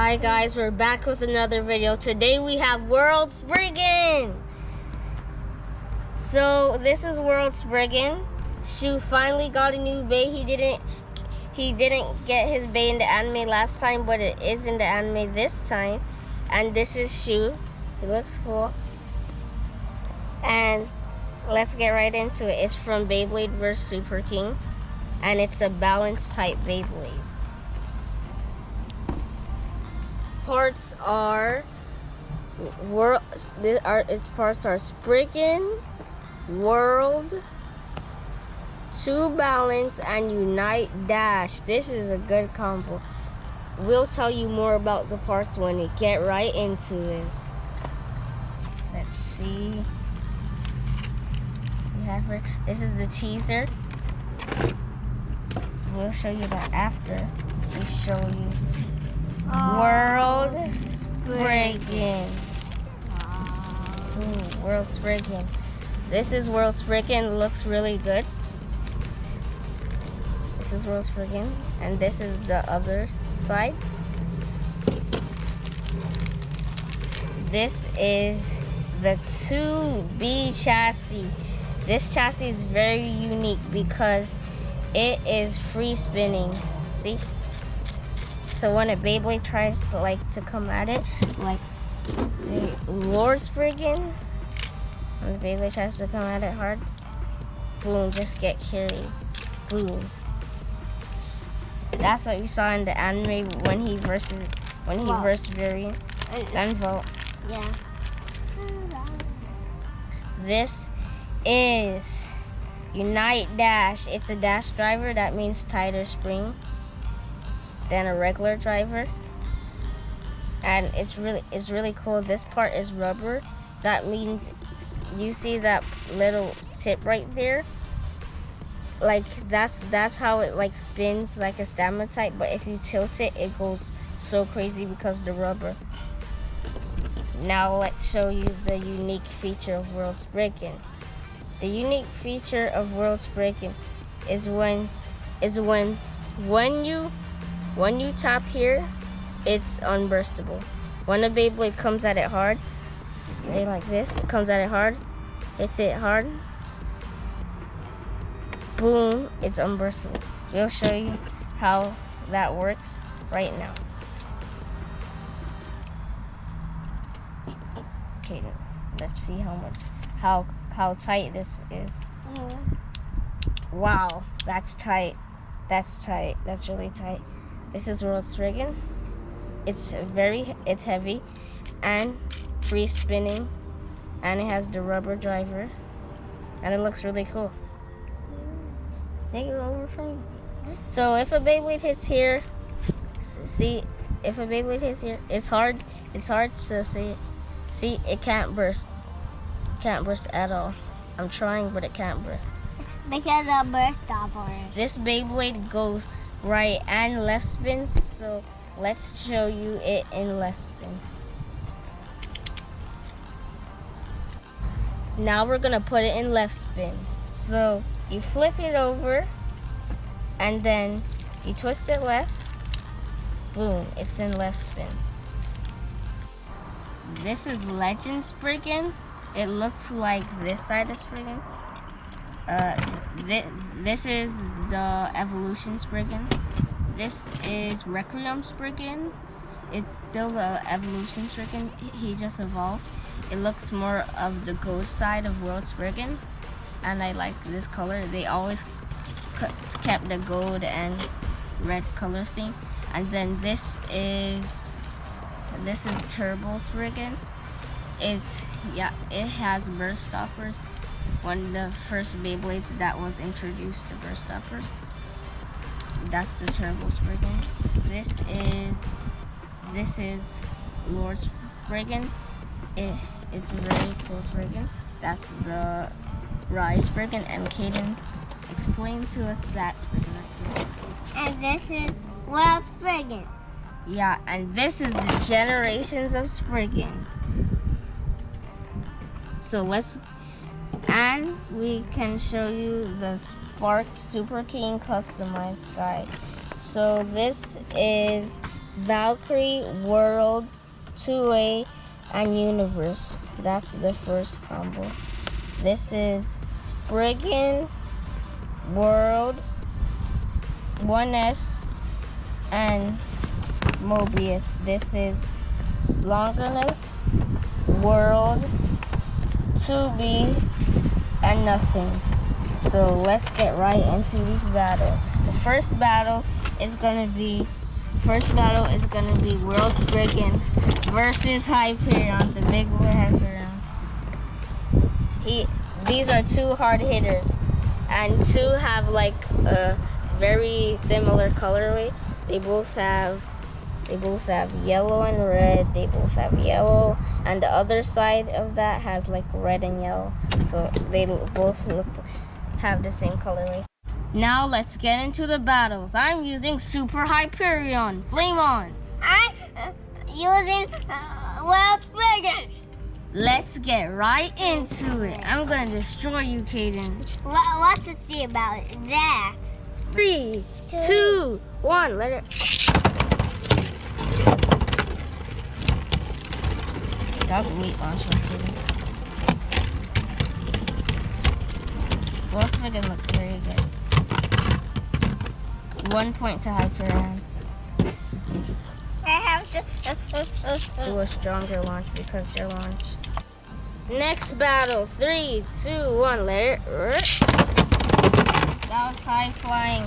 Hi guys, we're back with another video. Today we have World Spriggan. So this is World Spriggan. Shu finally got a new bay. He didn't get his bay in the anime last time, but it is in the anime this time. And this is Shu. He looks cool. And let's get right into it. It's from Beyblade vs. Superking, and it's a balanced type Beyblade. Parts are its parts are Spriggan, World, 2 Balance, and Unite Dash. This is a good combo. We'll tell you more about the parts when we get right into this. Let's see. This is the teaser. We'll show you that after we show you World Spriggan. World Spriggan. This is World Spriggan. Looks really good. This is World Spriggan, and this is the other side. This is the 2B chassis. This chassis is very unique because it is free spinning. See? So when a Beyblade tries to come at it, like Lord Spriggan, when the Beyblade tries to come at it hard, boom, just get carried. Boom. That's what we saw in the anime when he versed Hyperion. Unvolt. Yeah. This is Unite Dash. It's a dash driver. That means tighter spring than a regular driver, and it's really cool. This part is rubber. That means you see that little tip right there, like that's how it spins like a stamina type, but if you tilt it, it goes so crazy because of the rubber. Now let's show you the unique feature of World Spriggan. The unique feature of World Spriggan is when you tap here, it's unburstable. When a Beyblade comes at it hard, say like this, it comes at it hard, hits it hard, boom, it's unburstable. We'll show you how that works right now. Okay, let's see how tight this is. Wow, that's tight. That's tight. That's really tight. This is World Spriggan. It's heavy and free spinning, and it has the rubber driver, and it looks really cool. Take it over from me. So if a Beyblade hits here, see, if a Beyblade hits here, it's hard to see it. See, it can't burst. Can't burst at all. I'm trying, but it can't burst. Because of burst stop on it. This Beyblade goes right and left spin, so let's show you it in left spin. Now we're gonna put it in left spin. So you flip it over, and then you twist it left. Boom, it's in left spin. This is Legend Spriggan. It looks like this side of Spriggan. This is the Evolution Spriggan. This is Requiem Spriggan. It's still the Evolution Spriggan. He just evolved. It looks more of the gold side of World Spriggan, and I like this color. They always kept the gold and red color thing. And then this is Turbo Spriggan. It has burst stoppers. One of the first Beyblades that was introduced to burst stoppers. That's the Turbo Spriggan. This is Lord Spriggan. It's a very cool Spriggan. That's the Rise Spriggan, and Kaden explained to us that Spriggan right here. And this is World Spriggan. Yeah, and this is the Generations of Spriggan. So and we can show you the Superking customized guide. So this is Valkyrie, World, 2A, and Universe. That's the first combo. This is Spriggan, World, 1S, and Mobius. This is Longinus, World, 2B, and nothing. So let's get right into these battles. The first battle is gonna be World Spriggan versus Hyperion, the big boy Hyperion. These are two hard hitters, and two have like a very similar colorway. They both have yellow and red. They both have yellow, and the other side of that has like red and yellow. So they both have the same colorways. Now let's get into the battles. I'm using Super Hyperion. Flame on. I'm using World Spriggan. Let's get right into it. I'm gonna destroy you, Caden. What's to see about it? That. 3, 2, 1. Let it. That was a weight launcher, Caden. World Spriggan looks very good. 1 point to Hyperion. I have to Do a stronger launch because your launch. Next battle, 3, 2, 1. Let it. That was high flying.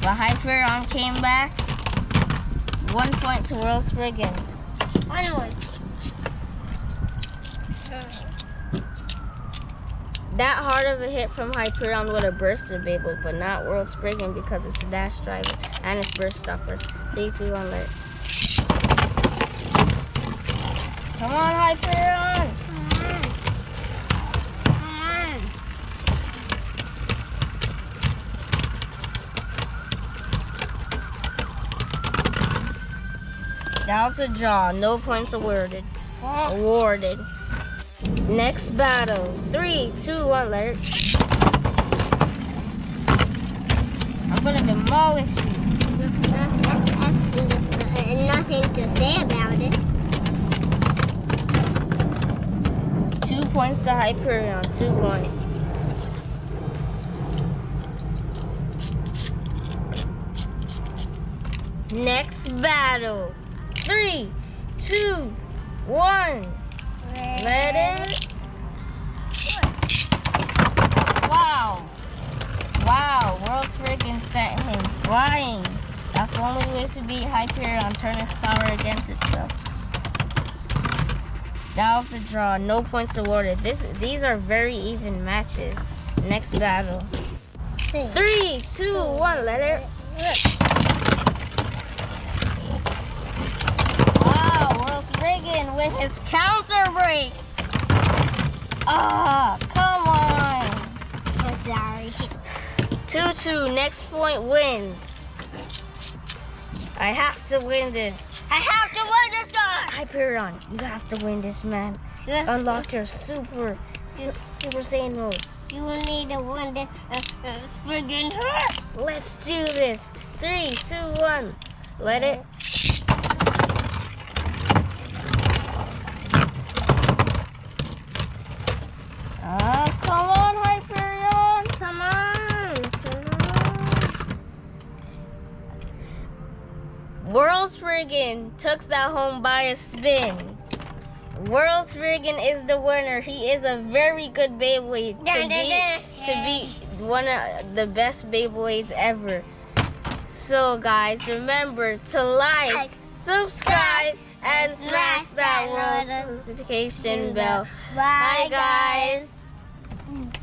The Hyperion came back. 1 point to World Spriggan. one. That hard of a hit from Hyperion would have bursted Beyblade, but not World Spriggan because it's a dash driver and it's burst stoppers. 3, 2, 1, let it. Come on, Hyperion! That was a draw. No points awarded. Next battle. 3, 2, 1, let it. I'm gonna demolish you. Nothing to say about it. 2 points to Hyperion. 2-1. Next battle. 3, 2, 1. Let it. Wow, World Spriggan set him flying. That's the only way to beat Hyperion, turn its power against itself. That was a draw, no points awarded. These are very even matches. Next battle. 3, 2, 1, let it. Wow, World Spriggan with his counter break. Come on. I'm sorry. 2-2, next point wins. I have to win this. I have to win this guy. Hyperion, you have to win this, man. Unlock your Super Saiyan mode. You will need to win this Spriggan. Let's do this. 3, 2, 1. Let it. Come on, Hyperion. Come on. World Spriggan took that home by a spin. World Spriggan is the winner. He is a very good Beyblade to be one of the best Beyblades ever. So guys, remember to like, subscribe, and smash that notification bell. Bye, Bye guys. guys.